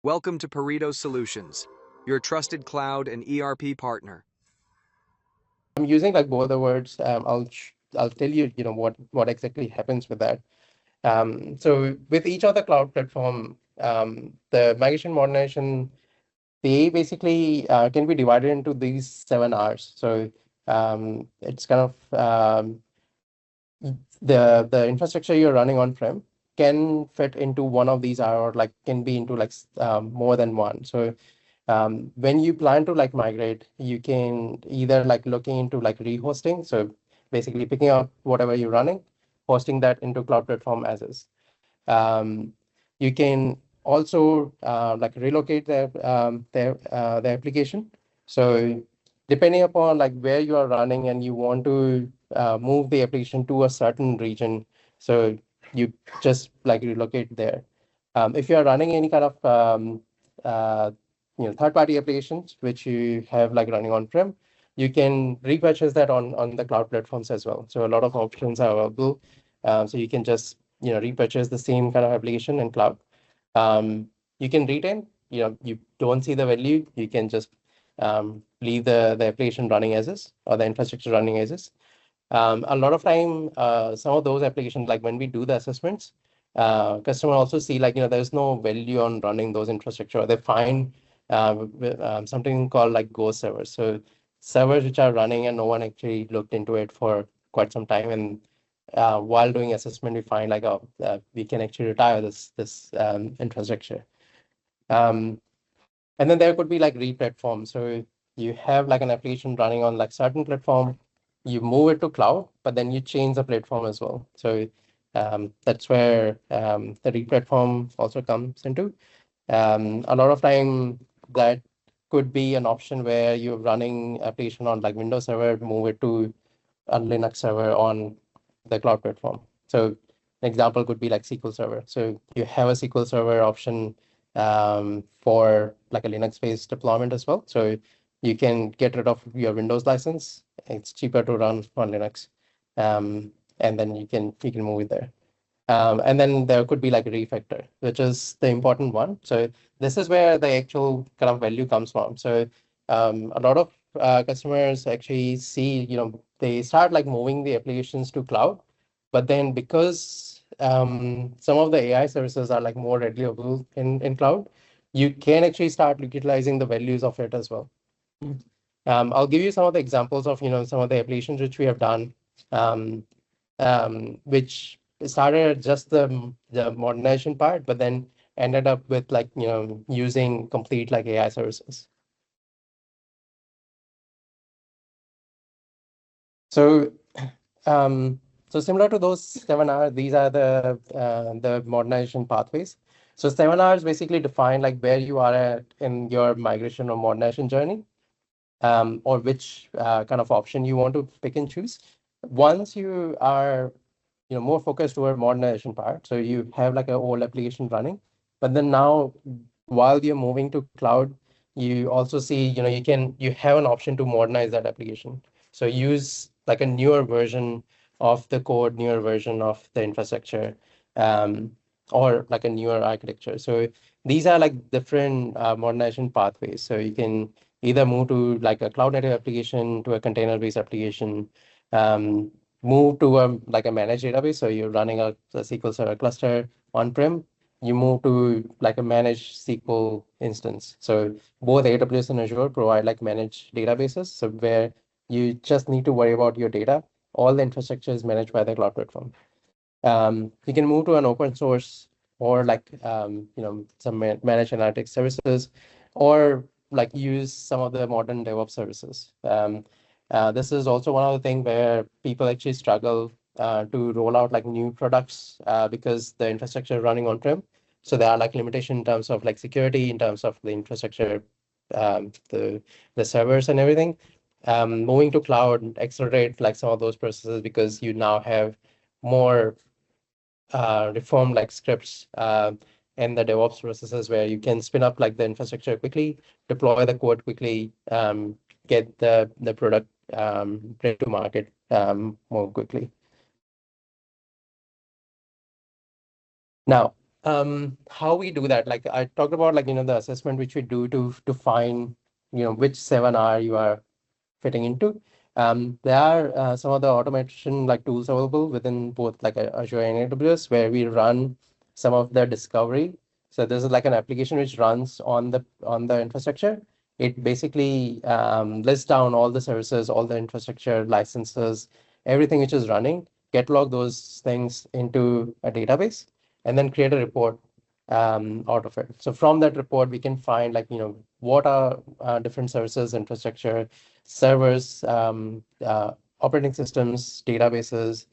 Welcome to Peritos Solutions, your trusted cloud and ERP partner. I'm using like both the words. I'll tell you, what exactly happens with that. So with each of the cloud platform, the migration modernization, they basically can be divided into these 7 Rs. So it's kind of the infrastructure you're running on-prem can fit into one of these or like can be into like more than one. So when you plan to like migrate, you can either like looking into like rehosting. So basically picking up whatever you're running, hosting that into cloud platform as is. You can also like relocate the application. So depending upon like where you are running and you want to move the application to a certain region, so you just like relocate there. If you are running any kind of uh, third-party applications which you have like running on-prem, you can repurchase that on the cloud platforms as well. So a lot of options are available. So you can just repurchase the same kind of application in cloud. You can retain. You don't see the value, you can just leave the application running as is or the infrastructure running as is. A lot of time, some of those applications, like when we do the assessments, customer also see like, there's no value on running those infrastructure. They find something called like ghost servers. So servers which are running and no one actually looked into it for quite some time. And while doing assessment, we find like, oh, we can actually retire this infrastructure. And then there could be like replatform. So you have like an application running on like certain platform, you move it to cloud, but then you change the platform as well. So that's where the replatform also comes into. A lot of time that could be an option where you're running application on like Windows Server, move it to a Linux server on the cloud platform. So an example could be like SQL Server. So you have a SQL Server option for like a Linux-based deployment as well. So you can get rid of your Windows license. It's cheaper to run on Linux, and then you can move it there. And then there could be like a refactor, which is the important one. So this is where the actual kind of value comes from. So a lot of customers actually see, they start like moving the applications to cloud, but then because some of the AI services are like more readily available in cloud, you can actually start utilizing the values of it as well. I'll give you some of the examples of, some of the applications which we have done, which started just the modernization part, but then ended up with like, using complete like AI services. So, so similar to those 7 Rs, these are the modernization pathways. So 7 Rs basically define like where you are at in your migration or modernization journey, or which kind of option you want to pick and choose. Once you are more focused toward modernization part, so you have like an old application running, but then now while you're moving to cloud, you also see you have an option to modernize that application. So use like a newer version of the code, newer version of the infrastructure, um, or like a newer architecture. So these are like different modernization pathways. So you can either move to like a cloud native application to a container based application, move to like a managed database. So you're running a SQL Server cluster on-prem, you move to like a managed SQL instance. So both AWS and Azure provide like managed databases. So where you just need to worry about your data, all the infrastructure is managed by the cloud platform. You can move to an open source or like some managed analytics services, or like use some of the modern DevOps services. This is also one of the things where people actually struggle to roll out like new products because the infrastructure is running on-prem. So there are like limitation in terms of like security, in terms of the infrastructure, the servers and everything. Moving to cloud accelerate like some of those processes because you now have more reform like scripts and the DevOps processes where you can spin up like the infrastructure quickly, deploy the code quickly, get the product ready to market more quickly. Now, How we do that, like I talked about, like, the assessment which we do to find, which 7R you are fitting into. There are some of the automation like tools available within both like Azure and AWS where we run some of the discovery. So this is like an application which runs on the infrastructure. It basically lists down all the services, all the infrastructure licenses, everything which is running, catalog those things into a database, and then create a report out of it. So from that report, we can find like, what are different services, infrastructure, servers, operating systems, databases,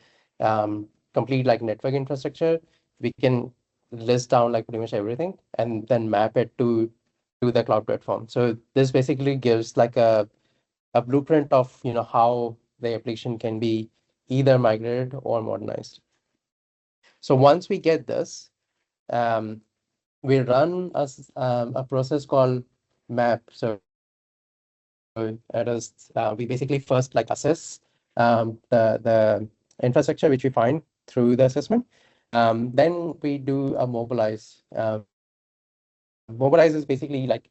complete like network infrastructure. We can list down like pretty much everything and then map it to the cloud platform. So this basically gives like a blueprint of, how the application can be either migrated or modernized. So once we get this, um, we run a process called map. So it is we basically first like assess the infrastructure which we find through the assessment. Then we do a mobilize. Mobilize is basically like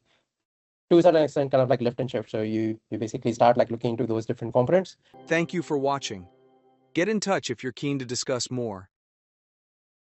to a certain extent kind of like lift and shift. So you basically start like looking into those different components. Thank you for watching. Get in touch if you're keen to discuss more.